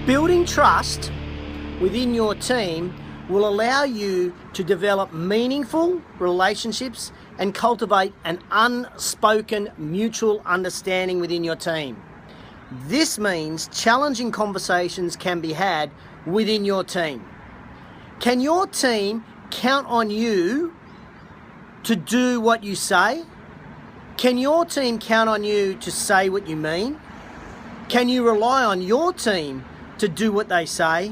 Building trust within your team will allow you to develop meaningful relationships and cultivate an unspoken mutual understanding within your team. This means challenging conversations can be had within your team. Can your team count on you to do what you say? Can your team count on you to say what you mean? Can you rely on your team to do what they say?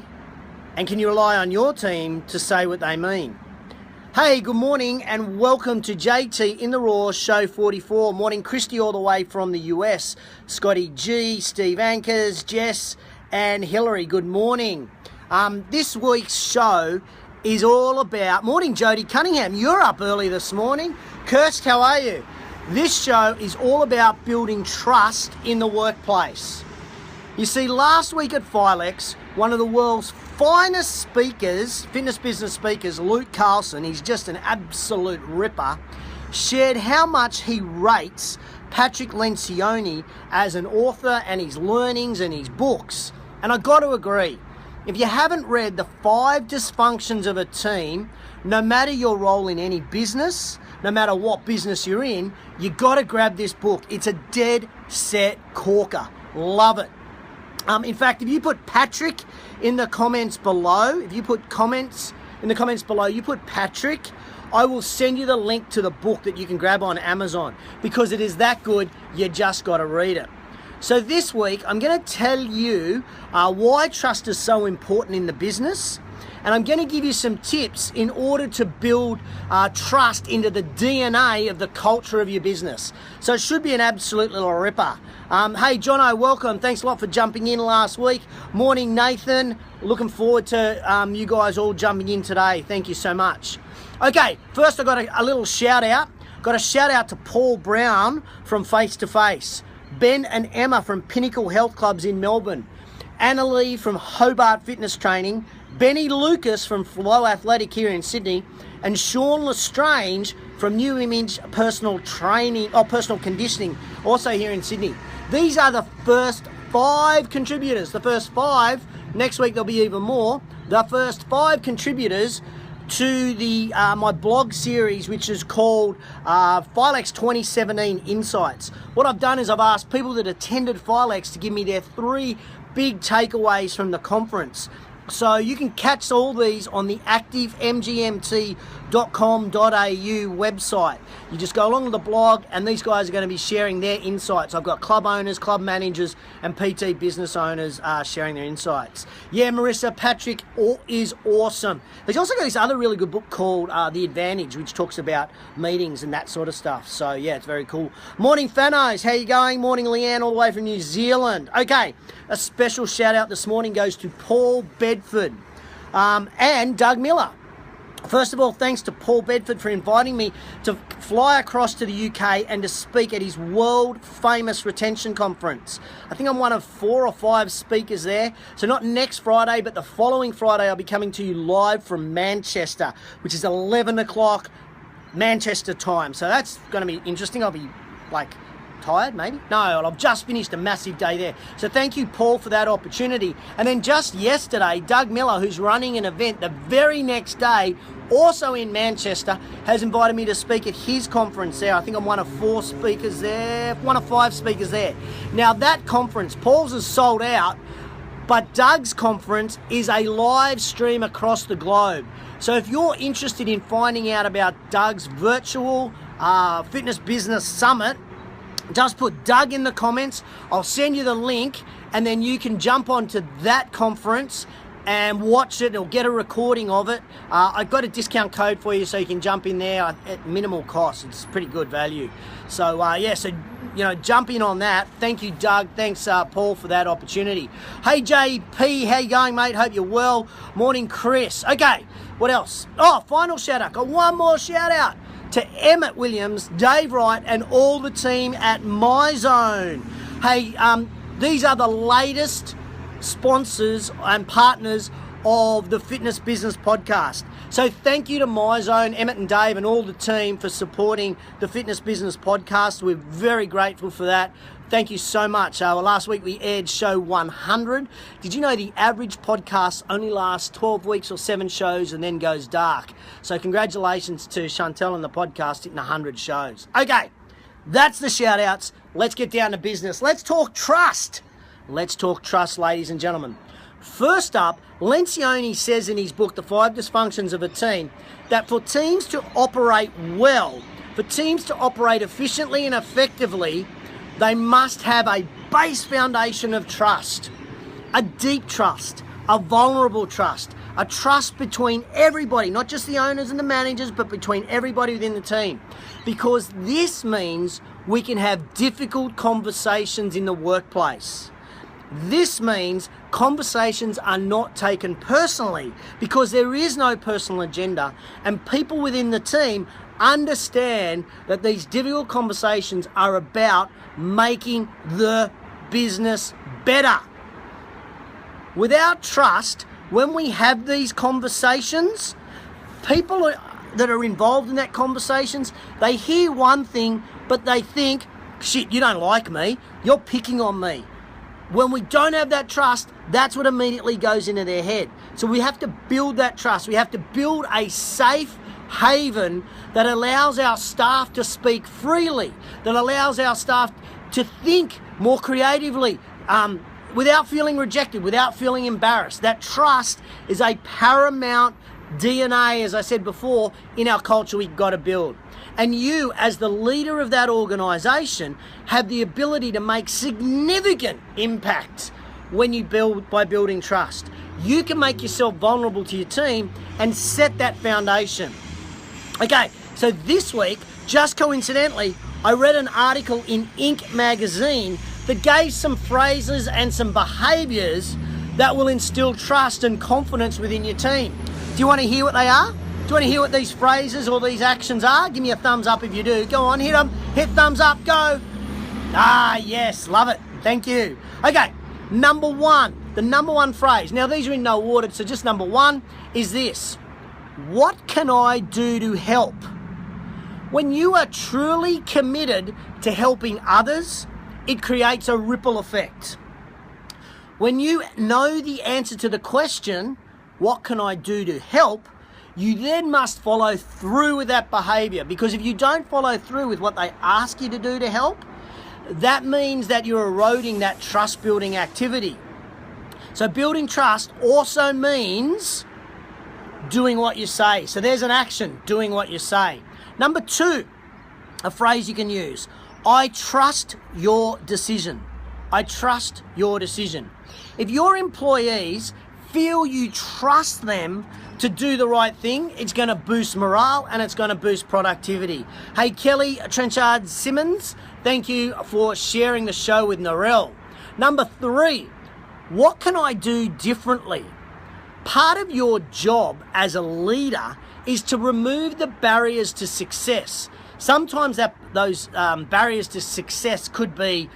And can you rely on your team to say what they mean? Hey, good morning and welcome to JTInTheRaw show 44. Morning, Christy, all the way from the US. Scotty G, Steve Anchors, Jess and Hillary, good morning. This week's show is all about... Morning, Jody Cunningham. You're up early this morning. Kirst, how are you? This show is all about building trust in the workplace. You see, last week at Philex, one of the world's finest speakers, fitness business speakers, Luke Carlson, he's just an absolute ripper, shared how much he rates Patrick Lencioni as an author and his learnings and his books. And I got to agree, if you haven't read The 5 Dysfunctions of a Team, no matter your role in any business, no matter what business you're in, you got to grab this book. It's a dead set corker. Love it. In fact, if you put Patrick in the comments below, you put Patrick, I will send you the link to the book that you can grab on Amazon because it is that good, you just got to read it. So this week, I'm going to tell you why trust is so important in the business, and I'm going to give you some tips in order to build trust into the DNA of the culture of your business. So it should be an absolute little ripper. Hey, Jono, welcome. Thanks a lot for jumping in last week. Morning, Nathan. Looking forward to you guys all jumping in today. Thank you so much. Okay, first I got a little shout out. Got a shout out to Paul Brown from Face to Face, Ben and Emma from Pinnacle Health Clubs in Melbourne, Annalie from Hobart Fitness Training, Benny Lucas from Flow Athletic here in Sydney, and Sean Lestrange from New Image Personal Conditioning, also here in Sydney. These are the first 5 contributors. The first 5, next week there'll be even more. The first 5 contributors to the my blog series, which is called Philex 2017 Insights. What I've done is I've asked people that attended Philex to give me their 3 big takeaways from the conference. So you can catch all these on the activemgmt.com.au website. You just go along with the blog and these guys are going to be sharing their insights. I've got club owners, club managers and PT business owners sharing their insights. Yeah, Marissa, Patrick is awesome. He's also got this other really good book called The Advantage, which talks about meetings and that sort of stuff. So yeah, it's very cool. Morning, Fanos. How you going? Morning, Leanne, all the way from New Zealand. Okay, a special shout out this morning goes to Paul Bedford and Doug Miller. First of all, thanks to Paul Bedford for inviting me to fly across to the UK and to speak at his world famous retention conference. I think I'm one of 4 or 5 speakers there. So not next Friday, but the following Friday, I'll be coming to you live from Manchester, which is 11 o'clock Manchester time. So that's going to be interesting. I'll be tired maybe? No, I've just finished a massive day there. So thank you, Paul, for that opportunity. And then just yesterday, Doug Miller, who's running an event the very next day, also in Manchester, has invited me to speak at his conference there. I think I'm one of 4 speakers there, one of 5 speakers there. Now that conference, Paul's is sold out, but Doug's conference is a live stream across the globe. So if you're interested in finding out about Doug's virtual fitness business summit, just put Doug in the comments. I'll send you the link and then you can jump onto that conference and watch it or get a recording of it. I've got a discount code for you so you can jump in there at minimal cost. It's pretty good value. So jump in on that. Thank you, Doug. Thanks, Paul, for that opportunity. Hey, JP, how you going, mate? Hope you're well. Morning, Chris. Okay, what else? Oh, final shout out. Got one more shout out to Emmett Williams, Dave Wright, and all the team at MyZone. Hey, these are the latest sponsors and partners of the Fitness Business Podcast. So thank you to MyZone, Emmett and Dave and all the team for supporting the Fitness Business Podcast. We're very grateful for that. Thank you so much. Last week we aired show 100. Did you know the average podcast only lasts 12 weeks or 7 shows and then goes dark? So congratulations to Chantel and the podcast hitting 100 shows. Okay, that's the shout outs. Let's get down to business. Let's talk trust. Let's talk trust, ladies and gentlemen. First up, Lencioni says in his book, The 5 Dysfunctions of a Team, that for teams to operate well, for teams to operate efficiently and effectively, they must have a base foundation of trust, a deep trust, a vulnerable trust, a trust between everybody, not just the owners and the managers, but between everybody within the team. Because this means we can have difficult conversations in the workplace. This means conversations are not taken personally because there is no personal agenda, and people within the team understand that these difficult conversations are about making the business better. Without trust, when we have these conversations, people that are involved in that conversations, they hear one thing, but they think, shit, you don't like me, you're picking on me. When we don't have that trust, that's what immediately goes into their head. So we have to build that trust. We have to build a safe haven that allows our staff to speak freely, that allows our staff to think more creatively, without feeling rejected, without feeling embarrassed. That trust is a paramount DNA, as I said before, in our culture we've got to build. And you, as the leader of that organization, have the ability to make significant impact when you build by building trust. You can make yourself vulnerable to your team and set that foundation. Okay, so this week, just coincidentally, I read an article in Inc. magazine that gave some phrases and some behaviors that will instill trust and confidence within your team. Do you want to hear what they are? Do you want to hear what these phrases or these actions are? Give me a thumbs up if you do. Go on, hit them. Hit thumbs up, go. Ah, yes, love it. Thank you. Okay, number one, the number one phrase. Now, these are in no order, so just number one is this. What can I do to help? When you are truly committed to helping others, it creates a ripple effect. When you know the answer to the question, what can I do to help? You then must follow through with that behavior, because if you don't follow through with what they ask you to do to help, that means that you're eroding that trust building activity. So building trust also means doing what you say. So there's an action, doing what you say. Number two, a phrase you can use. I trust your decision. I trust your decision. If your employees feel you trust them to do the right thing, it's going to boost morale and it's going to boost productivity. Hey, Kelly Trenchard Simmons, thank you for sharing the show with Narelle. Number three, what can I do differently? Part of your job as a leader is to remove the barriers to success. Sometimes those barriers to success could be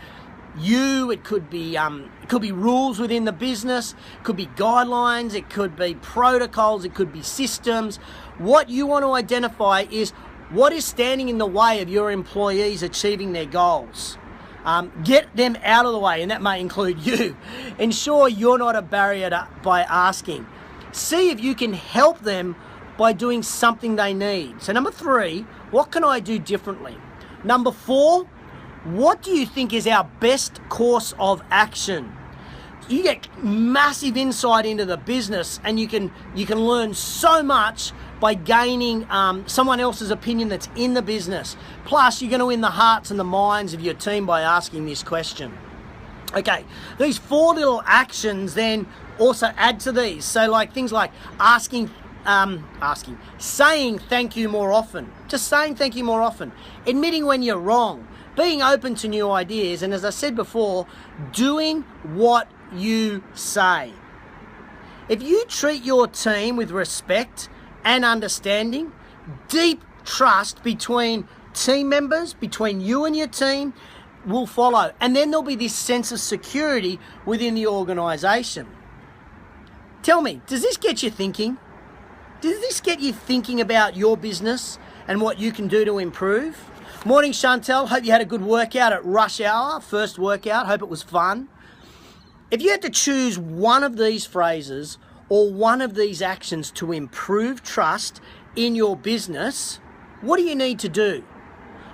it could be rules within the business, it could be guidelines, it could be protocols, it could be systems. What you want to identify is what is standing in the way of your employees achieving their goals. Get them out of the way, and that may include you. Ensure you're not a barrier by asking. See if you can help them by doing something they need. So number three, what can I do differently? Number four, what do you think is our best course of action? You get massive insight into the business, and you can learn so much by gaining someone else's opinion that's in the business. Plus, you're going to win the hearts and the minds of your team by asking this question. Okay, these four little actions then also add to these. So like things like saying thank you more often. Just saying thank you more often. Admitting when you're wrong. Being open to new ideas. And as I said before, doing what you say. If you treat your team with respect and understanding, deep trust between team members, between you and your team, will follow. And then there'll be this sense of security within the organisation. Tell me, does this get you thinking? Does this get you thinking about your business and what you can do to improve? Morning, Chantel. Hope you had a good workout at rush hour, first workout. Hope it was fun. If you had to choose one of these phrases or one of these actions to improve trust in your business, what do you need to do?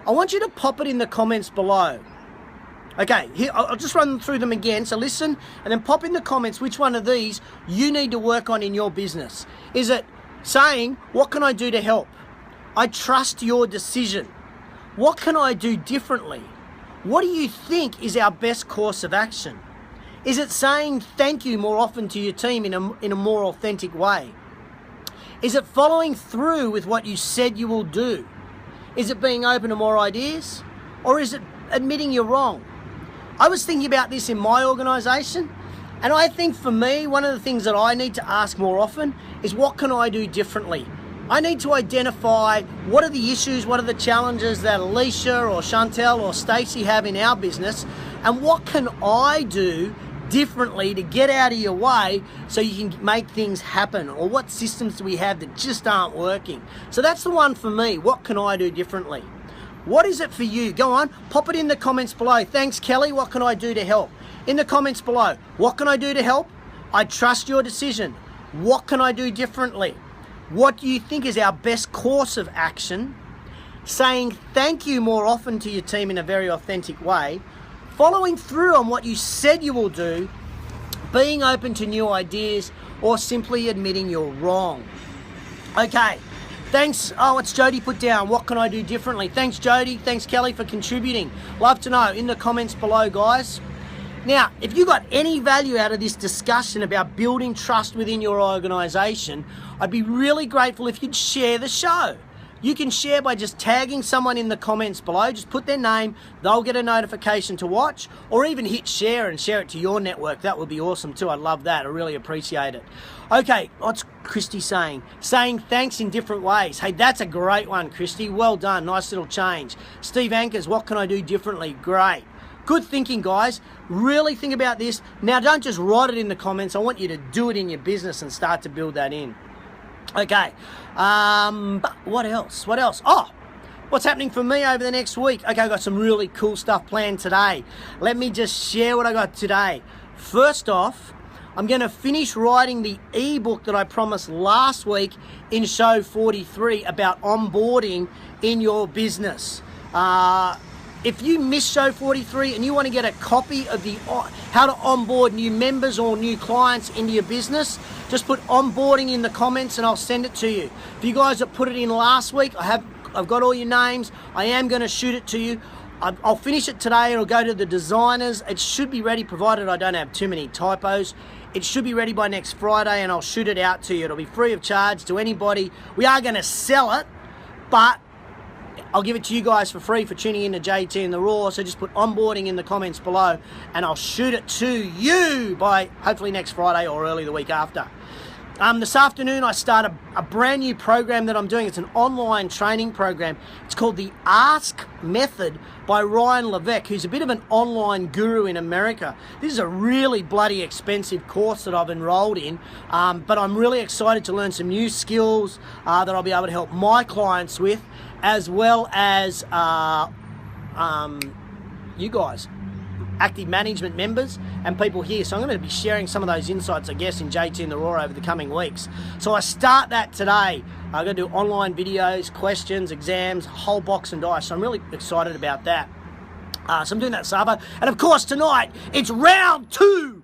I want you to pop it in the comments below. Okay, here, I'll just run through them again. So listen and then pop in the comments which one of these you need to work on in your business. Is it saying, what can I do to help? I trust your decision. What can I do differently? What do you think is our best course of action? Is it saying thank you more often to your team in a more authentic way? Is it following through with what you said you will do? Is it being open to more ideas? Or is it admitting you're wrong? I was thinking about this in my organisation, and I think for me, one of the things that I need to ask more often is what can I do differently? I need to identify what are the issues, what are the challenges that Alicia or Chantel or Stacey have in our business, and what can I do differently to get out of your way so you can make things happen, or what systems do we have that just aren't working? So that's the one for me. What can I do differently? What is it for you? Go on, pop it in the comments below. Thanks, Kelly. What can I do to help? In the comments below, what can I do to help? I trust your decision. What can I do differently? What do you think is our best course of action? Saying thank you more often to your team in a very authentic way. Following through on what you said you will do. Being open to new ideas, or simply admitting you're wrong. Okay. Thanks. Oh, it's Jody put down. What can I do differently? Thanks, Jody. Thanks, Kelly, for contributing. Love to know in the comments below, guys. Now, if you got any value out of this discussion about building trust within your organisation, I'd be really grateful if you'd share the show. You can share by just tagging someone in the comments below. Just put their name. They'll get a notification to watch, or even hit share and share it to your network. That would be awesome too. I'd love that. I really appreciate it. Okay, what's Christy saying? Saying thanks in different ways. Hey, that's a great one, Christy. Well done. Nice little change. Steve Anchors, what can I do differently? Great. Good thinking, guys. Really think about this. Now, don't just write it in the comments. I want you to do it in your business and start to build that in. Okay. What else? What else? Oh, what's happening for me over the next week? Okay, I've got some really cool stuff planned today. Let me just share what I got today. First off, I'm going to finish writing the ebook that I promised last week in show 43 about onboarding in your business. If you missed show 43 and you want to get a copy of the how to onboard new members or new clients into your business, just put onboarding in the comments and I'll send it to you. For you guys that put it in last week, I've got all your names. I am going to shoot it to you. I'll finish it today. It'll go to the designers. It should be ready, provided I don't have too many typos. It should be ready by next Friday and I'll shoot it out to you. It'll be free of charge to anybody. We are going to sell it, but I'll give it to you guys for free for tuning in to JTInTheRaw. So just put onboarding in the comments below and I'll shoot it to you by hopefully next Friday or early the week after. This afternoon I start a brand new program that I'm doing. It's an online training program. It's called the Ask Method by Ryan Levesque, who's a bit of an online guru in America. This is a really bloody expensive course that I've enrolled in, but I'm really excited to learn some new skills that I'll be able to help my clients with, as well as you guys, active management members and people here. So I'm going to be sharing some of those insights, I guess, in JTInTheRaw over the coming weeks. So I start that today. I'm going to do online videos, questions, exams, whole box and dice. So I'm really excited about that. So I'm doing that, Sava. And of course tonight, it's round two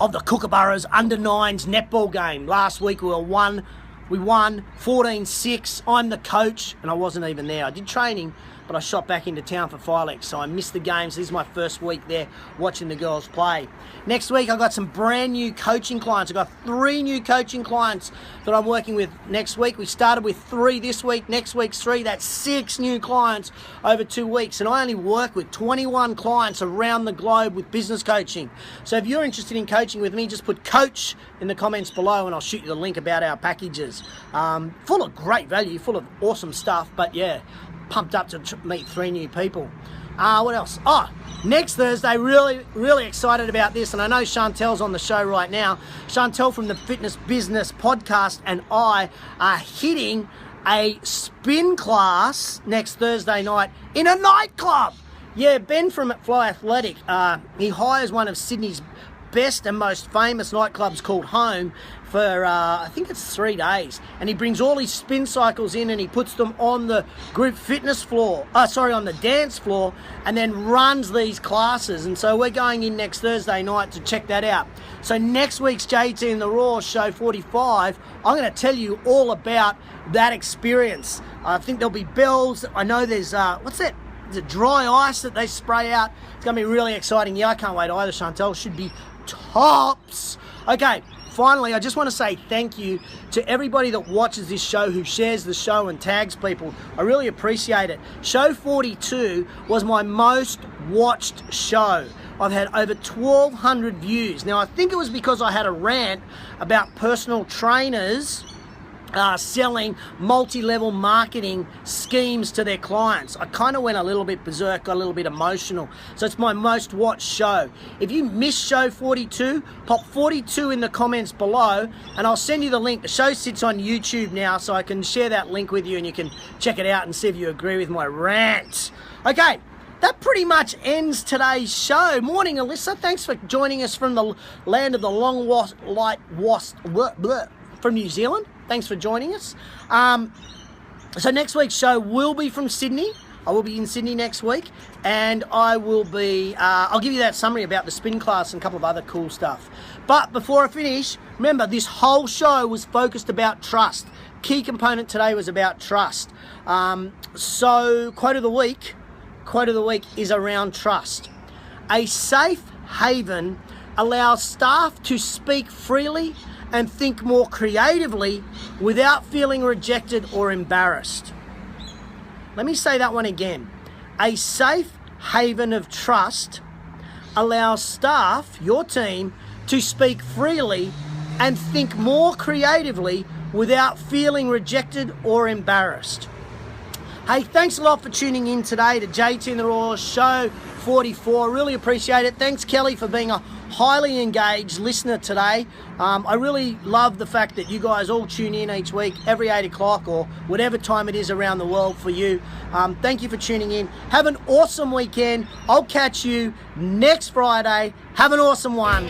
of the Kookaburras under-9s netball game. Last week we won 14-6. I'm the coach and I wasn't even there. I did training, but I shot back into town for Filex, so I missed the games. This is my first week there watching the girls play. Next week I've got some brand new coaching clients. I've got 3 new coaching clients that I'm working with next week. We started with 3 this week, next week's 3. That's 6 new clients over 2 weeks, and I only work with 21 clients around the globe with business coaching. So if you're interested in coaching with me, just put coach in the comments below and I'll shoot you the link about our packages. Full of great value, full of awesome stuff, but yeah, pumped up to meet 3 new people. What else? Oh, next Thursday, really excited about this, and I know Chantel's on the show right now. Chantel from the Fitness Business Podcast and I are hitting a spin class next Thursday night in a nightclub. Yeah, Ben from Fly Athletic, he hires one of Sydney's best and most famous nightclubs called Home for I think it's 3 days, and he brings all his spin cycles in and he puts them on the group fitness floor, on the dance floor, and then runs these classes. And so we're going in next Thursday night to check that out. So next week's JT in the Raw show 45, I'm going to tell you all about that experience. I think there'll be bells. I know there's what's that? There's a dry ice that they spray out. It's going to be really exciting. Yeah, I can't wait either. Chantel should be tops. Okay, finally, I just want to say thank you to everybody that watches this show, who shares the show and tags people. I really appreciate it. Show 42 was my most watched show. I've had over 1,200 views. Now, I think it was because I had a rant about personal trainers selling multi-level marketing schemes to their clients. I kind of went a little bit berserk, got a little bit emotional. So it's my most watched show. If you missed show 42, pop 42 in the comments below and I'll send you the link. The show sits on YouTube now, so I can share that link with you and you can check it out and see if you agree with my rant. Okay, that pretty much ends today's show. Morning, Alyssa. Thanks for joining us from the land of the long light wasp from New Zealand. Thanks for joining us. So next week's show will be from Sydney. I will be in Sydney next week, and I will be, I'll give you that summary about the spin class and a couple of other cool stuff. But before I finish, remember, this whole show was focused about trust. Key component today was about trust. So quote of the week is around trust. A safe haven allows staff to speak freely and think more creatively without feeling rejected or embarrassed. Let me say that one again. A safe haven of trust allows staff, your team, to speak freely and think more creatively without feeling rejected or embarrassed. Hey, thanks a lot for tuning in today to JT in the Raw show 44. Really appreciate it. Thanks, Kelly, for being a highly engaged listener today. I really love the fact that you guys all tune in each week, every 8 o'clock or whatever time it is around the world for you. Thank you for tuning in. Have an awesome weekend. I'll catch you next Friday. Have an awesome one.